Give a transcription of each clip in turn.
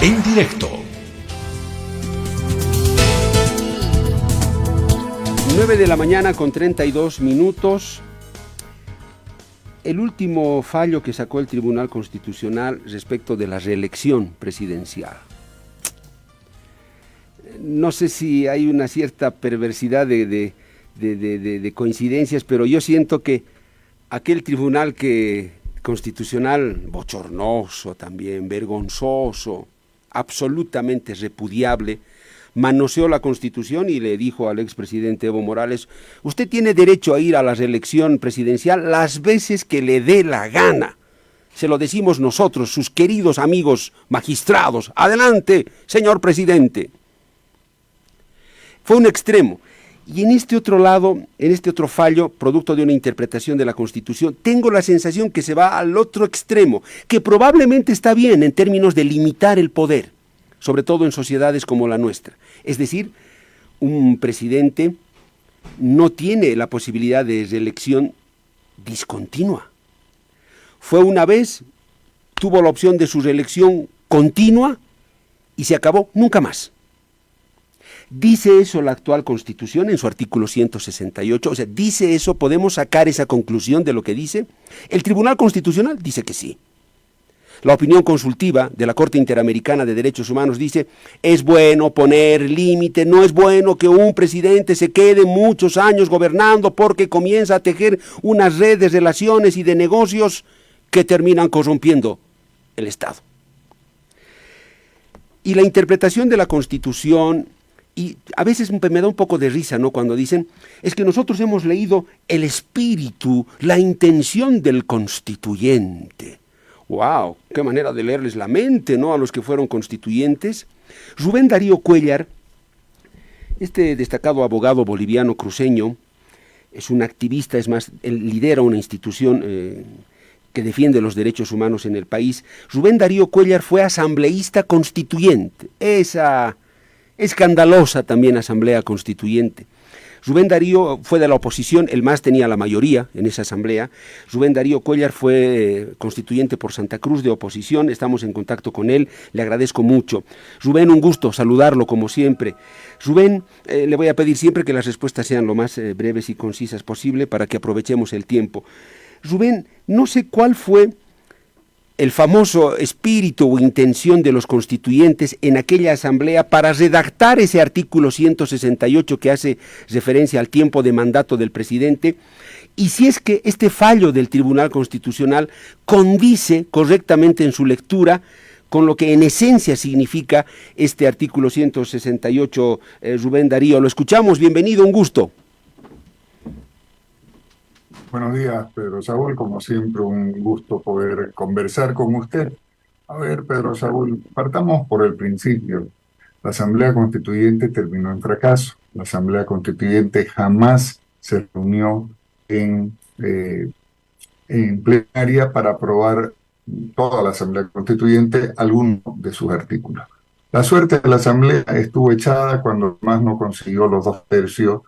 en directo. 9 de la mañana con 32 minutos. El último fallo que sacó el Tribunal Constitucional respecto de la reelección presidencial. No sé si hay una cierta perversidad de coincidencias, pero yo siento que aquel tribunal constitucional bochornoso también, vergonzoso, absolutamente repudiable, manoseó la Constitución y le dijo al expresidente Evo Morales: usted tiene derecho a ir a la reelección presidencial las veces que le dé la gana. Se lo decimos nosotros, sus queridos amigos magistrados. Adelante, señor presidente. Fue un extremo. Y en este otro lado, en este otro fallo, producto de una interpretación de la Constitución, tengo la sensación que se va al otro extremo, que probablemente está bien en términos de limitar el poder, sobre todo en sociedades como la nuestra. Es decir, un presidente no tiene la posibilidad de reelección discontinua. Fue una vez, tuvo la opción de su reelección continua y se acabó, nunca más. Dice eso la actual Constitución en su artículo 168, o sea, dice eso, podemos sacar esa conclusión de lo que dice. El Tribunal Constitucional dice que sí. La opinión consultiva de la Corte Interamericana de Derechos Humanos dice: es bueno poner límite, no es bueno que un presidente se quede muchos años gobernando porque comienza a tejer una red de relaciones y de negocios que terminan corrompiendo el Estado. Y la interpretación de la Constitución, y a veces me da un poco de risa, ¿no?, cuando dicen, es que nosotros hemos leído el espíritu, la intención del constituyente. ¡Wow! ¡Qué manera de leerles la mente!, ¿no?, a los que fueron constituyentes. Rubén Darío Cuéllar, este destacado abogado boliviano cruceño, es un activista, es más, él lidera una institución que defiende los derechos humanos en el país. Rubén Darío Cuéllar fue asambleísta constituyente, esa escandalosa también asamblea constituyente. Rubén Darío fue de la oposición, el MAS tenía la mayoría en esa asamblea. Rubén Darío Cuéllar fue constituyente por Santa Cruz de oposición, estamos en contacto con él, le agradezco mucho. Rubén, un gusto saludarlo como siempre. Rubén, le voy a pedir siempre que las respuestas sean lo más breves y concisas posible para que aprovechemos el tiempo. Rubén, no sé cuál fue el famoso espíritu o intención de los constituyentes en aquella asamblea para redactar ese artículo 168 que hace referencia al tiempo de mandato del presidente, y si es que este fallo del Tribunal Constitucional condice correctamente en su lectura con lo que en esencia significa este artículo 168, Rubén Darío. Lo escuchamos, bienvenido, un gusto. Buenos días, Pedro Saúl. Como siempre, un gusto poder conversar con usted. A ver, Pedro Saúl, partamos por el principio. La Asamblea Constituyente terminó en fracaso. La Asamblea Constituyente jamás se reunió en plenaria para aprobar toda la Asamblea Constituyente alguno de sus artículos. La suerte de la Asamblea estuvo echada cuando más no consiguió los 2/3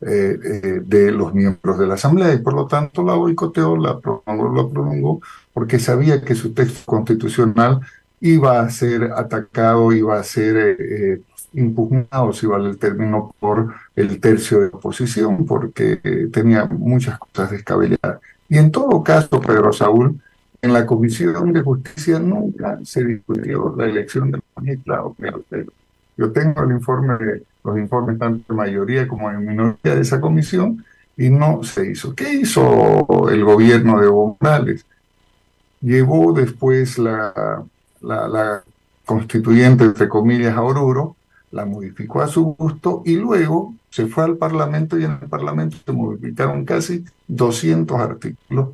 de los miembros de la Asamblea, y por lo tanto la boicoteó, la prolongó, porque sabía que su texto constitucional iba a ser atacado, iba a ser impugnado, si vale el término, por el tercio de oposición, porque tenía muchas cosas descabelladas. Y en todo caso, Pedro Saúl, en la Comisión de Justicia nunca se discutió la elección del magistrado. Yo tengo los informes tanto de mayoría como de minoría de esa comisión, y no se hizo. ¿Qué hizo el gobierno de Evo Morales? Llevó después la constituyente, entre comillas, a Oruro, la modificó a su gusto y luego se fue al Parlamento, y en el Parlamento se modificaron casi 200 artículos.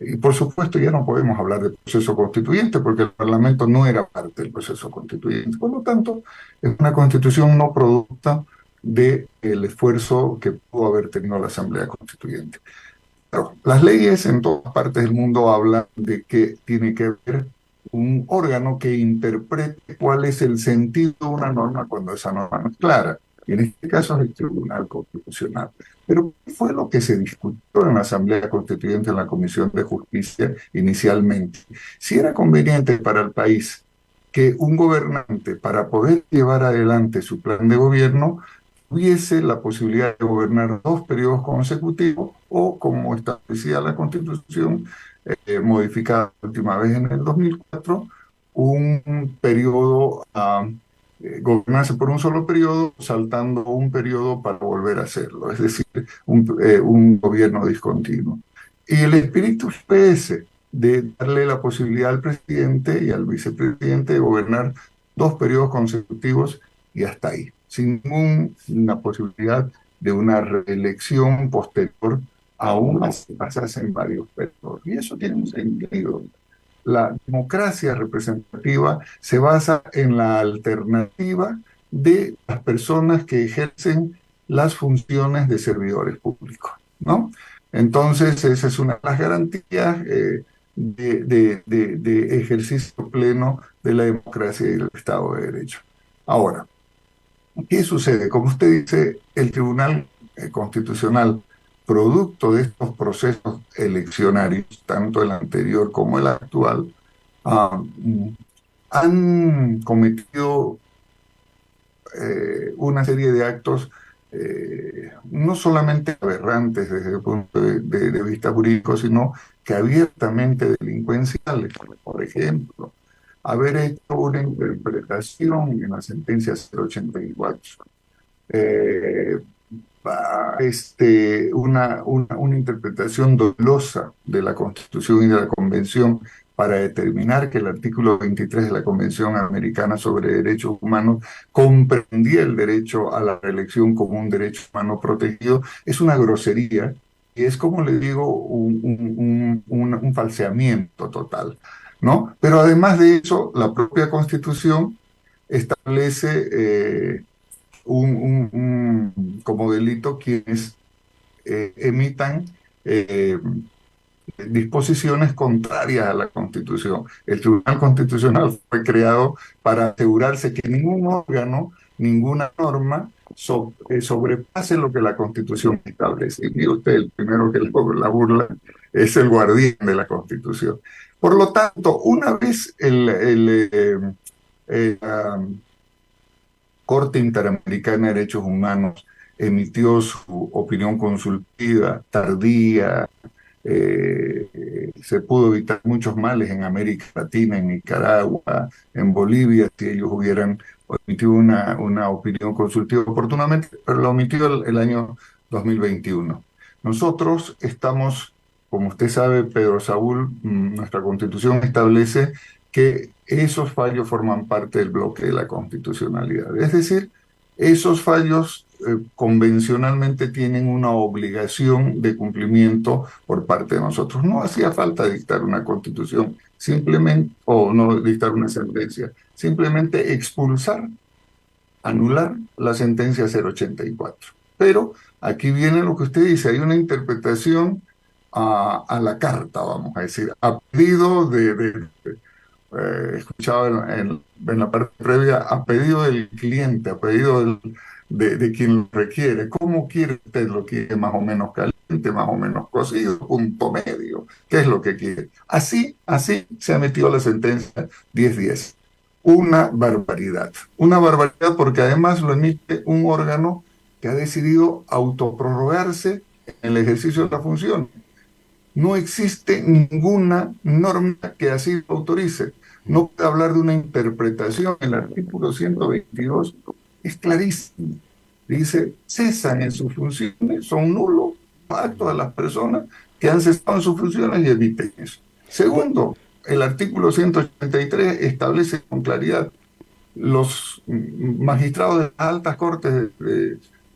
Y por supuesto ya no podemos hablar de proceso constituyente porque el Parlamento no era parte del proceso constituyente. Por lo tanto, es una constitución no producto del esfuerzo que pudo haber tenido la Asamblea Constituyente. Pero las leyes en todas partes del mundo hablan de que tiene que haber un órgano que interprete cuál es el sentido de una norma cuando esa norma no es clara. Y en este caso es el Tribunal Constitucional. Pero ¿qué fue lo que se discutió en la Asamblea Constituyente, en la Comisión de Justicia inicialmente? Si era conveniente para el país que un gobernante, para poder llevar adelante su plan de gobierno, tuviese la posibilidad de gobernar 2 periodos consecutivos o, como establecía la Constitución, modificada la última vez en el 2004, un periodo, gobernarse por un solo periodo, saltando un periodo para volver a hacerlo, es decir, un gobierno discontinuo. Y el espíritu fue ese, de darle la posibilidad al presidente y al vicepresidente de gobernar 2 periodos consecutivos y hasta ahí, sin ninguna posibilidad de una reelección posterior, aún así pasasen varios periodos. Y eso tiene un sentido. La democracia representativa se basa en la alternativa de las personas que ejercen las funciones de servidores públicos, ¿no? Entonces, esa es una de las garantías de ejercicio pleno de la democracia y del Estado de Derecho. Ahora, ¿qué sucede? Como usted dice, el Tribunal Constitucional, producto de estos procesos eleccionarios, tanto el anterior como el actual, ah, han cometido una serie de actos no solamente aberrantes desde el punto de vista jurídico, sino que abiertamente delincuenciales. Por ejemplo, haber hecho una interpretación en la sentencia 084, eh, una interpretación dolosa de la Constitución y de la Convención para determinar que el artículo 23 de la Convención Americana sobre Derechos Humanos comprendía el derecho a la reelección como un derecho humano protegido, es una grosería y es, como le digo, un falseamiento total, ¿no? Pero además de eso, la propia Constitución establece como delito quienes emitan disposiciones contrarias a la Constitución. El Tribunal Constitucional fue creado para asegurarse que ningún órgano, ninguna norma sobrepase lo que la Constitución establece. Y mire usted, el primero que la burla es el guardián de la Constitución. Por lo tanto, una vez la Corte Interamericana de Derechos Humanos emitió su opinión consultiva tardía, se pudo evitar muchos males en América Latina, en Nicaragua, en Bolivia, si ellos hubieran emitido una opinión consultiva oportunamente, pero la omitió el año 2021. Nosotros estamos, como usted sabe, Pedro Saúl, nuestra Constitución establece que esos fallos forman parte del bloque de la constitucionalidad. Es decir, esos fallos convencionalmente tienen una obligación de cumplimiento por parte de nosotros. No hacía falta dictar una constitución, simplemente, o no dictar una sentencia, simplemente expulsar, anular la sentencia 084. Pero aquí viene lo que usted dice, hay una interpretación a la carta, vamos a decir, a pedido escuchaba en la parte previa, a pedido del cliente, a pedido de quien lo requiere. ¿Cómo quiere usted? ¿Lo quiere más o menos caliente, más o menos cocido, punto medio? ¿Qué es lo que quiere? Así se ha metido la sentencia 1010. Una barbaridad porque además lo emite un órgano que ha decidido autoprorrogarse en el ejercicio de la función. No existe ninguna norma que así lo autorice. No puede hablar de una interpretación. El artículo 122 es clarísimo. Dice, cesan en sus funciones, son nulos actos de las personas que han cesado en sus funciones y eviten eso. Segundo, el artículo 183 establece con claridad los magistrados de las altas cortes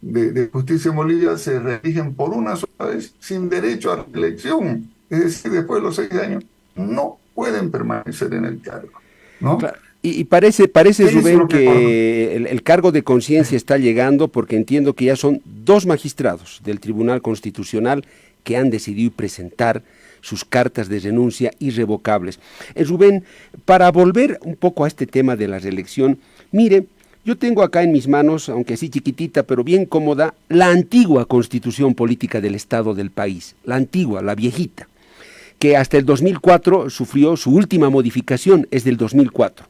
de justicia en Bolivia se reeligen por una sola vez sin derecho a reelección. Es decir, después de los 6 años no pueden permanecer en el cargo, ¿no? Claro. Y parece Rubén, que el cargo de conciencia está llegando, porque entiendo que ya son 2 magistrados del Tribunal Constitucional que han decidido presentar sus cartas de renuncia irrevocables. Rubén, para volver un poco a este tema de la reelección, mire, yo tengo acá en mis manos, aunque así chiquitita, pero bien cómoda, la antigua Constitución Política del Estado del país, la antigua, la viejita, que hasta el 2004 sufrió su última modificación, es del 2004.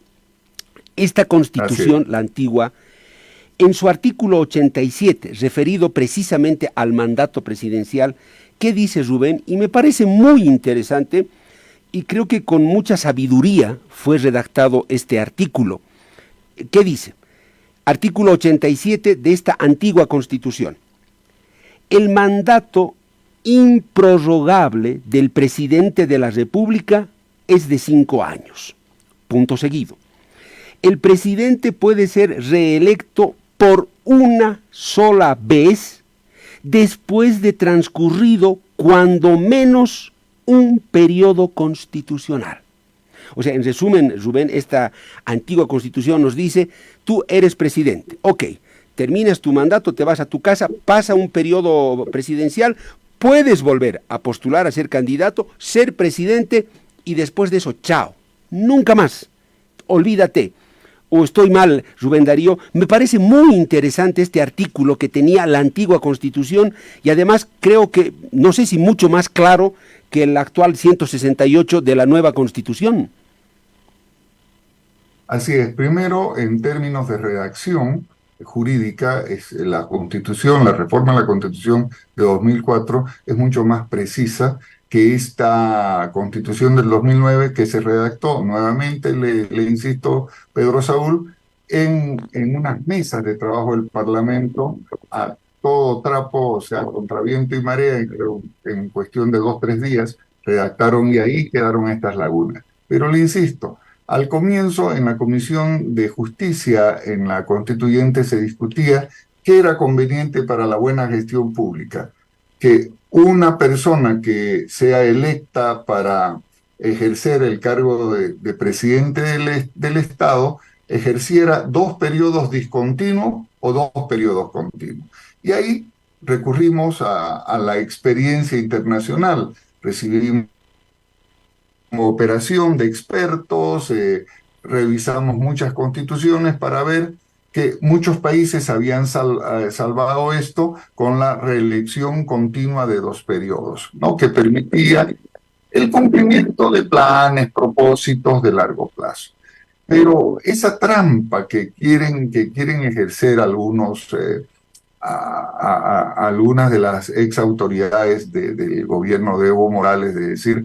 Esta constitución, la antigua, en su artículo 87, referido precisamente al mandato presidencial, ¿qué dice Rubén? Y me parece muy interesante y creo que con mucha sabiduría fue redactado este artículo. ¿Qué dice? Artículo 87 de esta antigua constitución. El mandato improrrogable del presidente de la República es de 5 años. Punto seguido. El presidente puede ser reelecto por una sola vez después de transcurrido cuando menos un periodo constitucional. O sea, en resumen, Rubén, esta antigua constitución nos dice, tú eres presidente, ok, terminas tu mandato, te vas a tu casa, pasa un periodo presidencial, puedes volver a postular a ser candidato, ser presidente y después de eso, chao, nunca más, olvídate. O estoy mal, Rubén Darío, me parece muy interesante este artículo que tenía la antigua Constitución y además creo que, no sé si mucho más claro que el actual 168 de la nueva Constitución. Así es, primero en términos de redacción jurídica, es la Constitución, la reforma a la Constitución de 2004 es mucho más precisa que esta Constitución del 2009 que se redactó, nuevamente le insisto, Pedro Saúl, en unas mesas de trabajo del Parlamento a todo trapo, o sea, contra viento y marea, en cuestión de 2 o 3 días, redactaron y ahí quedaron estas lagunas. Pero le insisto, al comienzo, en la Comisión de Justicia, en la Constituyente, se discutía qué era conveniente para la buena gestión pública, que una persona que sea electa para ejercer el cargo de presidente del Estado ejerciera 2 periodos discontinuos o 2 periodos continuos. Y ahí recurrimos a la experiencia internacional, recibimos operación de expertos, revisamos muchas constituciones para ver que muchos países habían salvado esto con la reelección continua de 2 periodos, ¿no? Que permitía el cumplimiento de planes, propósitos de largo plazo. Pero esa trampa que quieren ejercer algunos algunas de las ex autoridades del gobierno de Evo Morales de decir,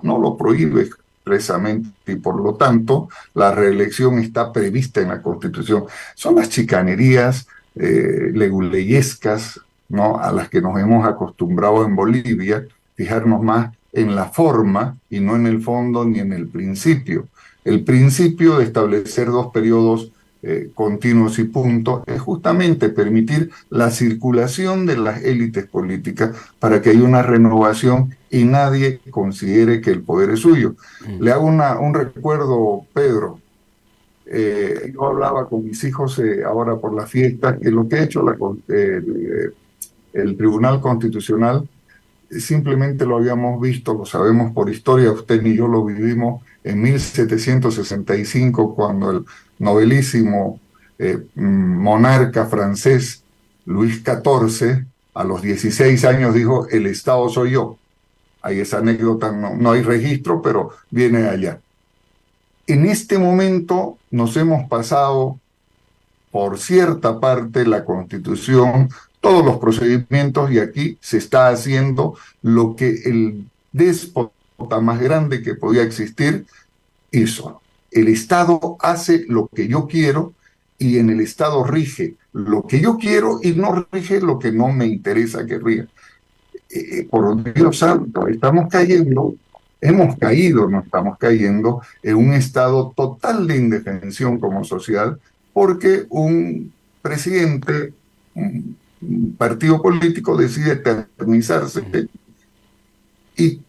no lo prohíbe expresamente y por lo tanto la reelección está prevista en la Constitución. Son las chicanerías leguleyescas, ¿no?, a las que nos hemos acostumbrado en Bolivia, fijarnos más en la forma y no en el fondo ni en el principio. El principio de establecer 2 periodos continuos y punto, es justamente permitir la circulación de las élites políticas para que haya una renovación y nadie considere que el poder es suyo. Le hago un recuerdo, Pedro. Yo hablaba con mis hijos ahora por la fiesta, que lo que ha hecho el Tribunal Constitucional simplemente lo habíamos visto, lo sabemos por historia, usted ni yo lo vivimos en 1765, cuando el nobilísimo monarca francés Luis XIV, a los 16 años dijo, el Estado soy yo. Hay esa anécdota, no hay registro, pero viene de allá. En este momento nos hemos pasado por cierta parte la Constitución, todos los procedimientos, y aquí se está haciendo lo que el déspota más grande que podía existir hizo. El Estado hace lo que yo quiero y en el Estado rige lo que yo quiero y no rige lo que no me interesa que rija. Por Dios santo, hemos caído, no estamos cayendo en un estado total de indefensión como social porque un presidente, un partido político decide eternizarse y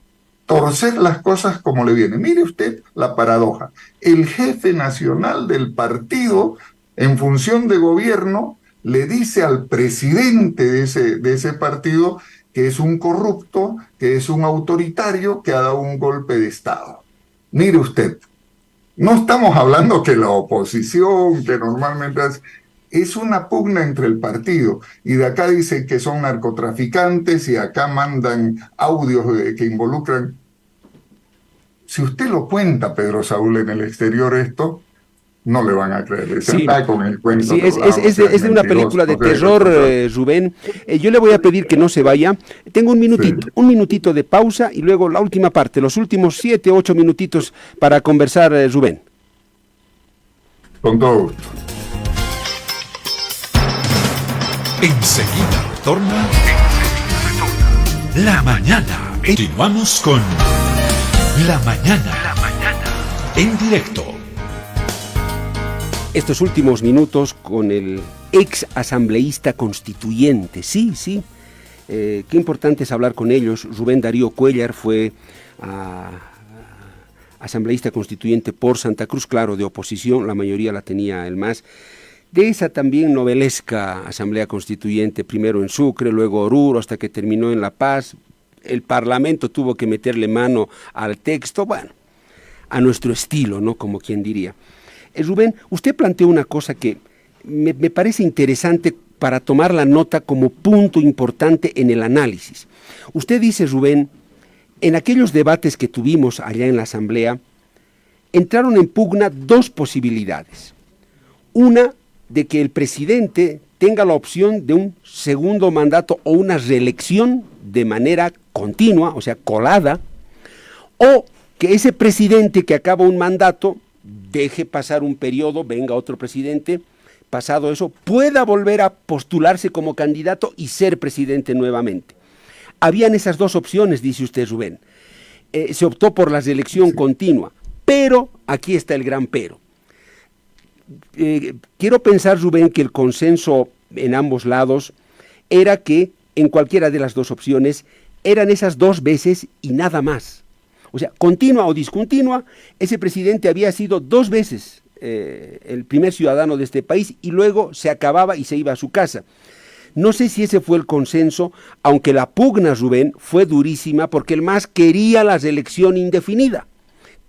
torcer las cosas como le viene. Mire usted la paradoja. El jefe nacional del partido, en función de gobierno, le dice al presidente de ese partido que es un corrupto, que es un autoritario, que ha dado un golpe de Estado. Mire usted, no estamos hablando que la oposición, que normalmente es una pugna entre el partido, y de acá dicen que son narcotraficantes y acá mandan audios que involucran. Si usted lo cuenta, Pedro Saúl, en el exterior esto, no le van a creer. Dicen, Sí, con el cuento. sí, es de una película de terror, Rubén. Yo le voy a pedir que no se vaya. Tengo Sí, un minutito de pausa y luego la última parte, los últimos 7, 8 minutitos para conversar, Rubén. con todo gusto. Enseguida retorna La Mañana. Continuamos con La Mañana. En directo. Estos últimos minutos con el ex asambleísta constituyente. Sí, sí. Qué importante es hablar con ellos. Rubén Darío Cuéllar fue asambleísta constituyente por Santa Cruz, claro, de oposición, la mayoría la tenía el MAS. De esa también novelesca asamblea constituyente, primero en Sucre, luego Oruro, hasta que terminó en La Paz. El Parlamento tuvo que meterle mano al texto, bueno, a nuestro estilo, ¿no? Como quien diría. Rubén, usted planteó una cosa que me parece interesante para tomar la nota como punto importante en el análisis. Usted dice, Rubén, en aquellos debates que tuvimos allá en la Asamblea, entraron en pugna dos posibilidades. Una, de que el presidente tenga la opción de un segundo mandato o una reelección de manera continua, o sea, colada, o que ese presidente que acaba un mandato deje pasar un periodo, venga otro presidente, pasado eso, pueda volver a postularse como candidato y ser presidente nuevamente. Habían esas dos opciones, dice usted, Rubén. Se optó por la reelección continua, pero aquí está el gran pero. Quiero pensar, Rubén, que el consenso en ambos lados era que en cualquiera de las dos opciones eran esas dos veces y nada más. O sea, continua o discontinua, ese presidente había sido dos veces el primer ciudadano de este país y luego se acababa y se iba a su casa. No sé si ese fue el consenso, aunque la pugna, Rubén, fue durísima porque el MAS quería la reelección indefinida,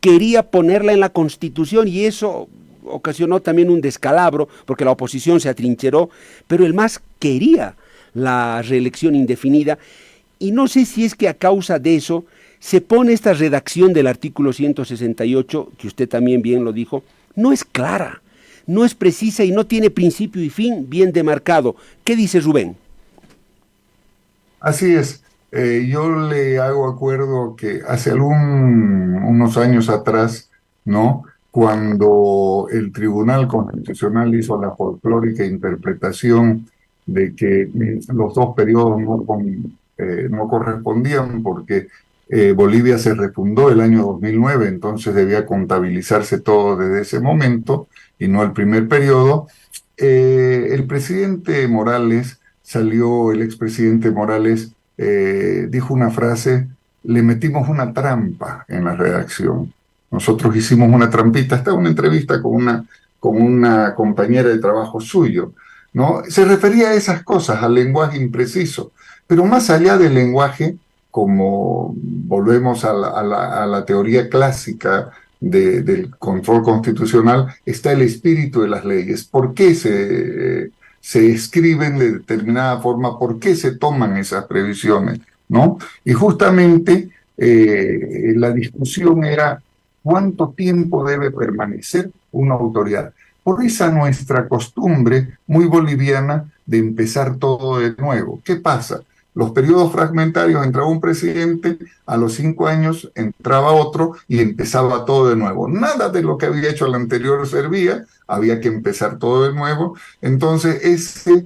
quería ponerla en la Constitución y eso ocasionó también un descalabro porque la oposición se atrincheró, pero el MAS quería la reelección indefinida y no sé si es que a causa de eso se pone esta redacción del artículo 168, que usted también bien lo dijo, no es clara, no es precisa y no tiene principio y fin bien demarcado. ¿Qué dice Rubén? Así es. Yo le hago acuerdo que hace unos años atrás, ¿no? Cuando el Tribunal Constitucional hizo la folclórica interpretación de que los dos periodos no correspondían porque Bolivia se refundó el año 2009, entonces debía contabilizarse todo desde ese momento y no el primer periodo. El presidente Morales el expresidente Morales dijo una frase: le metimos una trampa en la redacción. Nosotros hicimos una trampita. Estaba en una entrevista con una compañera de trabajo suyo, ¿no? Se refería a esas cosas, al lenguaje impreciso. Pero más allá del lenguaje, como volvemos a la teoría clásica del control constitucional, está el espíritu de las leyes. ¿Por qué se escriben de determinada forma? ¿Por qué se toman esas previsiones? ¿No? Y justamente la discusión era cuánto tiempo debe permanecer una autoridad. Por esa nuestra costumbre muy boliviana de empezar todo de nuevo. ¿Qué pasa? Los periodos fragmentarios, entraba un presidente, a los 5 años entraba otro y empezaba todo de nuevo. Nada de lo que había hecho el anterior servía, había que empezar todo de nuevo. Entonces ese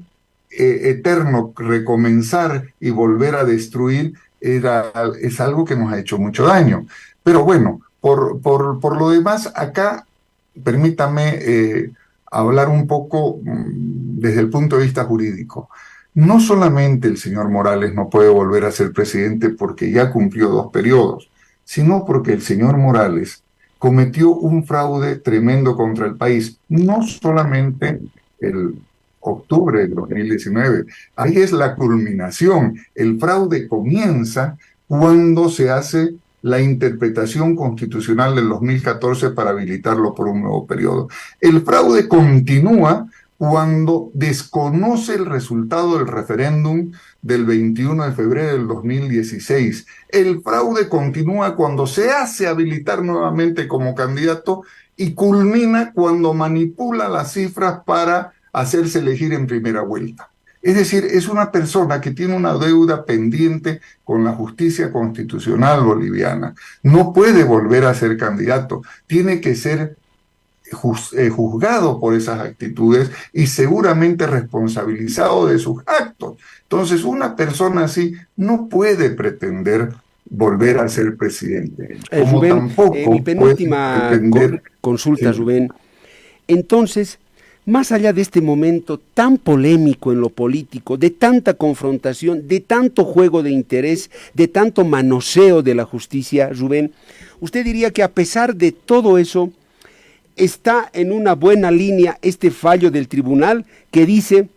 eterno recomenzar y volver a destruir es algo que nos ha hecho mucho daño. Pero bueno, por lo demás, acá permítame hablar un poco desde el punto de vista jurídico. No solamente el señor Morales no puede volver a ser presidente porque ya cumplió 2 periodos, sino porque el señor Morales cometió un fraude tremendo contra el país, no solamente el octubre del 2019, ahí es la culminación. El fraude comienza cuando se hace la interpretación constitucional del 2014 para habilitarlo por un nuevo periodo. El fraude continúa cuando desconoce el resultado del referéndum del 21 de febrero del 2016. El fraude continúa cuando se hace habilitar nuevamente como candidato y culmina cuando manipula las cifras para hacerse elegir en primera vuelta. Es decir, es una persona que tiene una deuda pendiente con la justicia constitucional boliviana. No puede volver a ser candidato, tiene que ser juzgado por esas actitudes y seguramente responsabilizado de sus actos. Entonces, una persona así no puede pretender volver a ser presidente, como Rubén, tampoco mi puede penúltima pretender... consulta, Sí. Rubén. Entonces, más allá de este momento tan polémico en lo político, de tanta confrontación, de tanto juego de interés, de tanto manoseo de la justicia, Rubén, ¿usted diría que a pesar de todo eso, está en una buena línea este fallo del tribunal que dice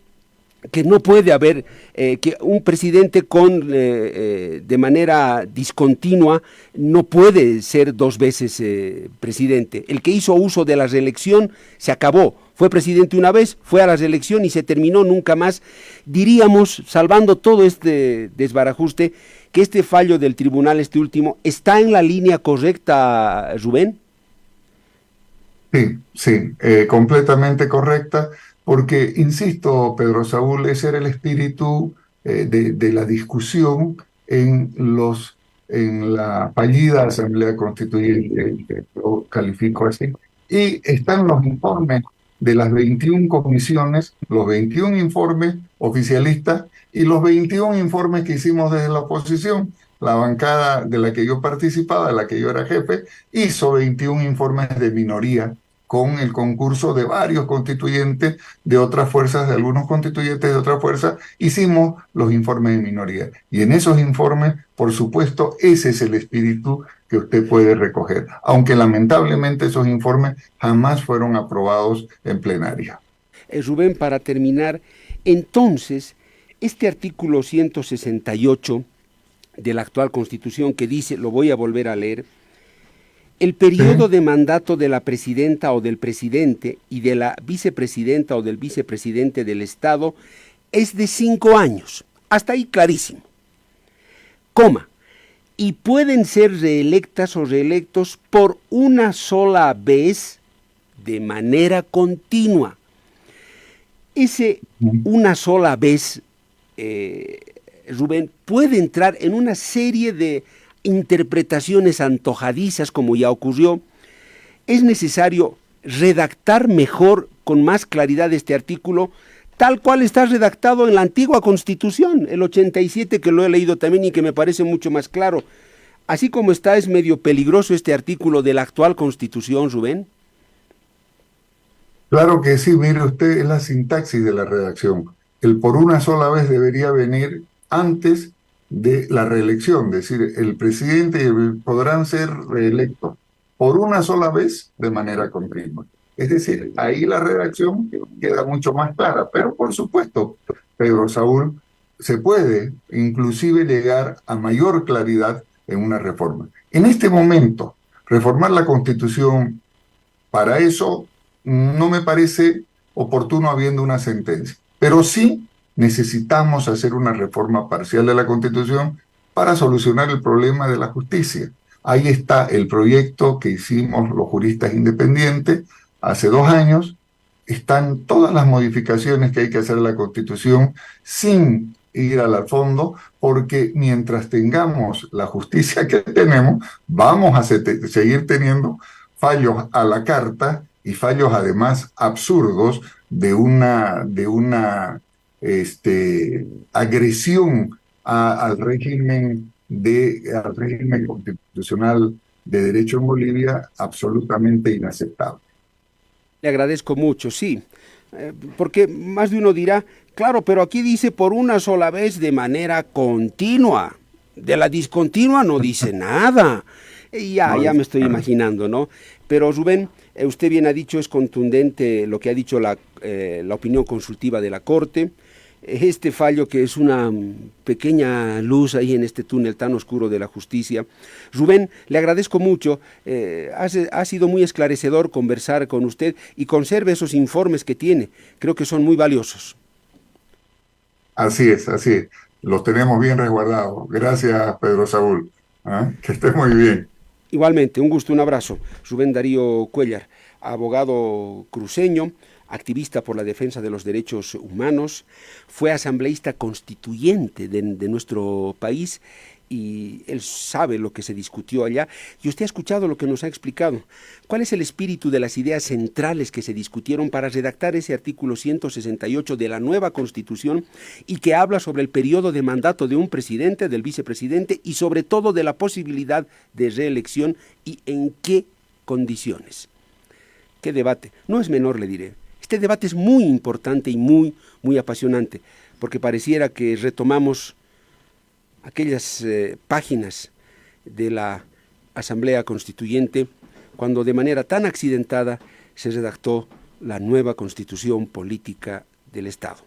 que no puede haber que un presidente de manera discontinua no puede ser 2 veces presidente? El que hizo uso de la reelección se acabó, fue presidente una vez, fue a la reelección y se terminó, nunca más. Diríamos, salvando todo este desbarajuste, que este fallo del tribunal, este último, ¿está en la línea correcta, Rubén? Sí, sí, completamente correcta, porque, insisto, Pedro Saúl, ese era el espíritu de la discusión en la fallida Asamblea Constituyente, que yo califico así, y están los informes de las 21 comisiones, los 21 informes oficialistas y los 21 informes que hicimos desde la oposición. La bancada de la que yo participaba, de la que yo era jefe, hizo 21 informes de minoría con el concurso de varios constituyentes de otras fuerzas, de algunos constituyentes de otras fuerzas, hicimos los informes de minoría. Y en esos informes, por supuesto, ese es el espíritu que usted puede recoger, aunque lamentablemente esos informes jamás fueron aprobados en plenaria. Rubén, para terminar, entonces, este artículo 168 de la actual Constitución que dice, lo voy a volver a leer, el periodo de mandato de la presidenta o del presidente y de la vicepresidenta o del vicepresidente del Estado es de 5 años. Hasta ahí clarísimo. Coma. Y pueden ser reelectas o reelectos por una sola vez de manera continua. Ese una sola vez, Rubén, puede entrar en una serie de interpretaciones antojadizas, como ya ocurrió. Es necesario redactar mejor, con más claridad, este artículo, tal cual está redactado en la antigua Constitución, el 87, que lo he leído también y que me parece mucho más claro. Así como está, es medio peligroso este artículo de la actual Constitución, Rubén. Claro que sí, mire usted, es la sintaxis de la redacción. El por una sola vez debería venir antes de la reelección, es decir, el presidente podrán ser reelectos por una sola vez de manera continua. Es decir, ahí la redacción queda mucho más clara, pero por supuesto, Pedro Saúl, se puede inclusive llegar a mayor claridad en una reforma. En este momento, reformar la Constitución, para eso no me parece oportuno habiendo una sentencia, pero sí necesitamos hacer una reforma parcial de la Constitución para solucionar el problema de la justicia. Ahí está el proyecto que hicimos los juristas independientes hace 2 años. Están todas las modificaciones que hay que hacer a la Constitución sin ir al fondo, porque mientras tengamos la justicia que tenemos, vamos a seguir teniendo fallos a la carta y fallos además absurdos de una agresión al régimen constitucional de derecho en Bolivia absolutamente inaceptable. Le agradezco mucho, sí, porque más de uno dirá, claro, pero aquí dice por una sola vez de manera continua, de la discontinua no dice nada. Ya me estoy imaginando, ¿no? Pero Rubén, usted bien ha dicho, es contundente lo que ha dicho la opinión consultiva de la Corte. este fallo que es una pequeña luz ahí en este túnel tan oscuro de la justicia. Rubén, le agradezco mucho, ha sido muy esclarecedor conversar con usted y conserve esos informes que tiene, creo que son muy valiosos. Así es, así es. Los tenemos bien resguardados. Gracias, Pedro Saúl. ¿Ah? Que esté muy bien. Igualmente, un gusto, un abrazo. Rubén Darío Cuéllar, abogado cruceño, activista por la defensa de los derechos humanos, fue asambleísta constituyente de nuestro país y él sabe lo que se discutió allá y usted ha escuchado lo que nos ha explicado. ¿Cuál es el espíritu de las ideas centrales que se discutieron para redactar ese artículo 168 de la nueva Constitución y que habla sobre el periodo de mandato de un presidente, del vicepresidente y sobre todo de la posibilidad de reelección y en qué condiciones? ¿Qué debate? No es menor, le diré. Este debate es muy importante y muy apasionante, porque pareciera que retomamos aquellas páginas de la Asamblea Constituyente cuando de manera tan accidentada se redactó la nueva Constitución Política del Estado.